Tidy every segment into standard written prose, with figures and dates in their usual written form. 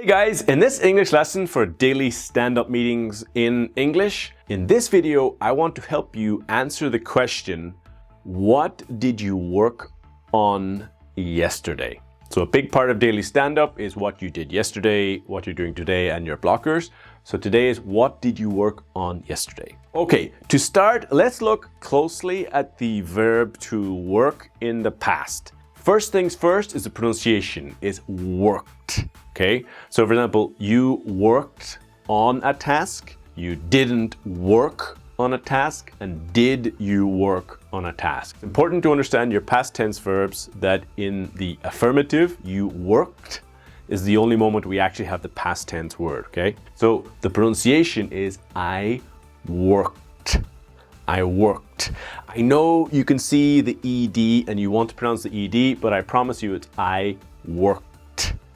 Hey guys, in this English lesson for daily stand-up meetings in English, in this video, I want to help you answer the question, what did you work on yesterday? So a big part of daily stand-up is what you did yesterday, what you're doing today, and your blockers. So today is what did you work on yesterday? Okay, to start, let's look closely at the verb to work in the past. First things first is the pronunciation, is worked. Okay, so for example, you worked on a task, you didn't work on a task, and did you work on a task? It's important to understand your past tense verbs that in the affirmative, you worked, is the only moment we actually have the past tense word, okay? So the pronunciation is I worked. I worked. I know you can see the ED and you want to pronounce the ED, but I promise you it's I worked.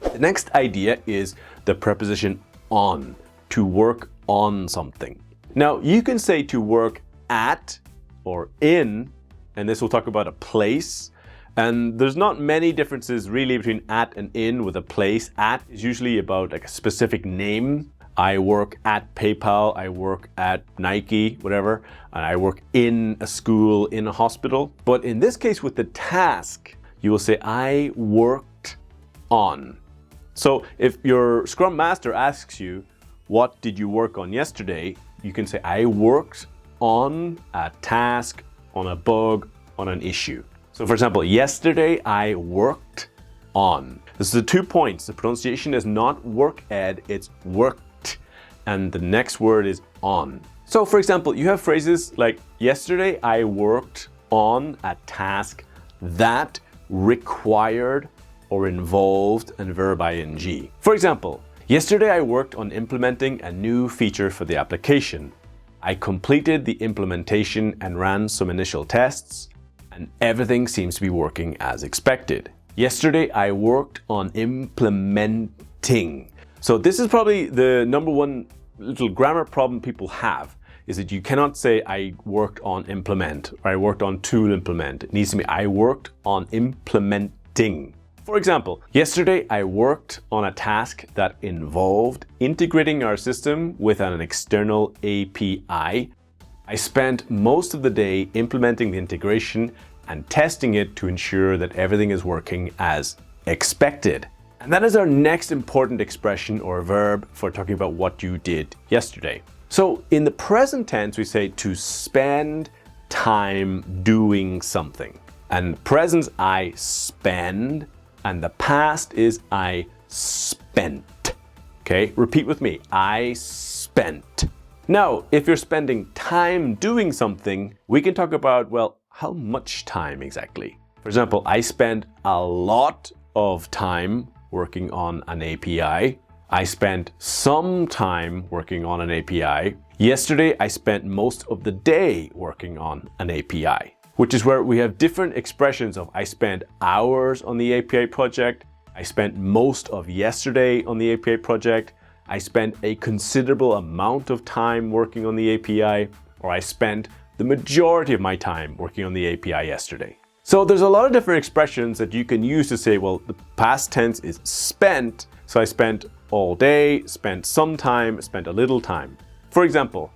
The next idea is the preposition on, to work on something. Now, you can say to work at or in, and this will talk about a place. And there's not many differences really between at and in with a place. At is usually about like a specific name. I work at PayPal, I work at Nike, whatever, and I work in a school, in a hospital. But in this case with the task, you will say I worked on. So if your Scrum Master asks you, what did you work on yesterday? You can say, I worked on a task, on a bug, on an issue. So for example, yesterday I worked on. This is the 2 points. The pronunciation is not worked, it's worked. And the next word is on. So for example, you have phrases like, yesterday I worked on a task that required or involved and verb ing. For example, yesterday I worked on implementing a new feature for the application. I completed the implementation and ran some initial tests, and everything seems to be working as expected. Yesterday I worked on implementing. So this is probably the number one little grammar problem people have, is that you cannot say I worked on implement or I worked on to implement. It needs to be I worked on implementing. For example, yesterday I worked on a task that involved integrating our system with an external API. I spent most of the day implementing the integration and testing it to ensure that everything is working as expected. And that is our next important expression or verb for talking about what you did yesterday. So in the present tense, we say to spend time doing something. And present, I spend. And the past is I spent. Okay, repeat with me. I spent. Now, if you're spending time doing something, we can talk about, well, how much time exactly? For example, I spent a lot of time working on an API. I spent some time working on an API. Yesterday, I spent most of the day working on an API. Which is where we have different expressions of I spent hours on the API project, I spent most of yesterday on the API project, I spent a considerable amount of time working on the API, or I spent the majority of my time working on the API yesterday. So there's a lot of different expressions that you can use to say, well, the past tense is spent, so I spent all day, spent some time, spent a little time. For example,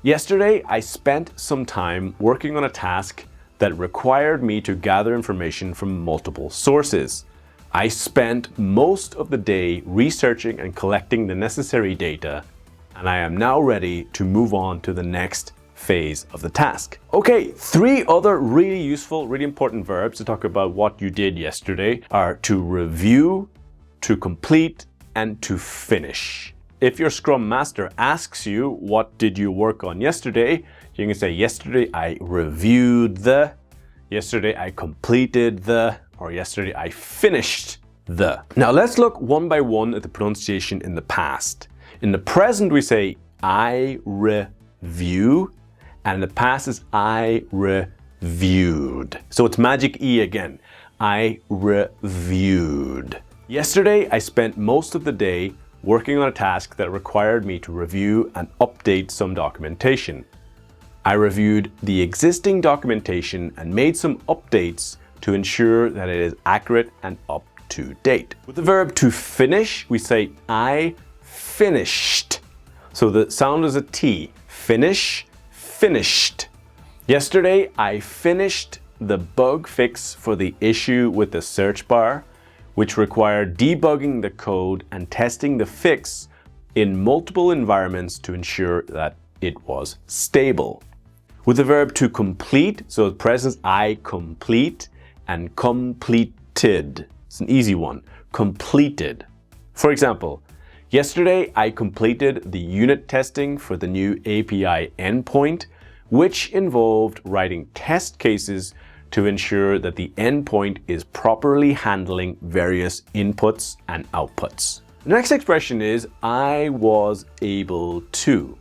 yesterday, I spent some time working on a task that required me to gather information from multiple sources. I spent most of the day researching and collecting the necessary data, and I am now ready to move on to the next phase of the task. Okay, 3 other really useful, really important verbs to talk about what you did yesterday are to review, to complete, and to finish. If your Scrum Master asks you, what did you work on yesterday? You can say, yesterday I reviewed the, yesterday I completed the, or yesterday I finished the. Now let's look one by one at the pronunciation in the past. In the present we say, I review, and in the past is I reviewed. So it's magic E again. I reviewed. Yesterday I spent most of the day working on a task that required me to review and update some documentation. I reviewed the existing documentation and made some updates to ensure that it is accurate and up to date. With the verb to finish, we say I finished. So the sound is a T. Finish, finished. Yesterday, I finished the bug fix for the issue with the search bar, which required debugging the code and testing the fix in multiple environments to ensure that it was stable. With the verb to complete, so present I complete and completed. It's an easy one, completed. For example, yesterday I completed the unit testing for the new API endpoint, which involved writing test cases to ensure that the endpoint is properly handling various inputs and outputs. The next expression is I was able to.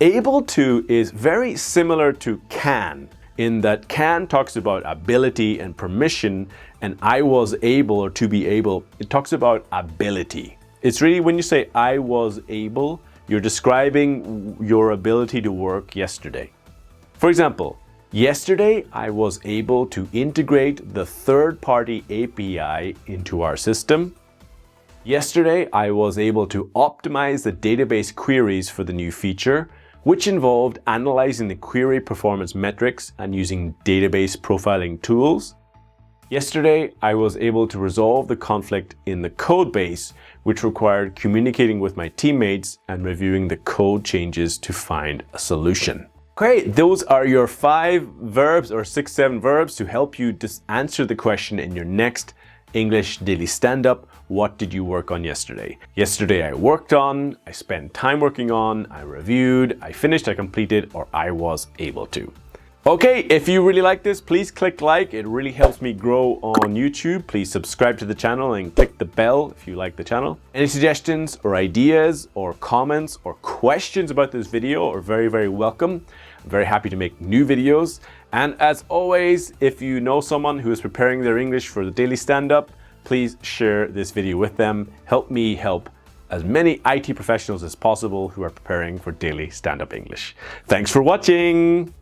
Able to is very similar to can, in that can talks about ability and permission, and I was able or to be able, it talks about ability. It's really when you say I was able, you're describing your ability to work yesterday. For example, yesterday I was able to integrate the third-party API into our system. Yesterday I was able to optimize the database queries for the new feature, which involved analyzing the query performance metrics and using database profiling tools. Yesterday, I was able to resolve the conflict in the code base, which required communicating with my teammates and reviewing the code changes to find a solution. Okay, those are your 5 verbs or 6-7 verbs to help you answer the question in your next English daily stand-up. What did you work on yesterday? Yesterday I worked on, I spent time working on, I reviewed, I finished, I completed, or I was able to. Okay, if you really like this, please click like. It really helps me grow on YouTube. Please subscribe to the channel and click the bell if you like the channel. Any suggestions or ideas or comments or questions about this video are very, very welcome. I'm very happy to make new videos. And as always, if you know someone who is preparing their English for the daily stand-up, please share this video with them. Help me help as many IT professionals as possible who are preparing for daily stand-up English. Thanks for watching.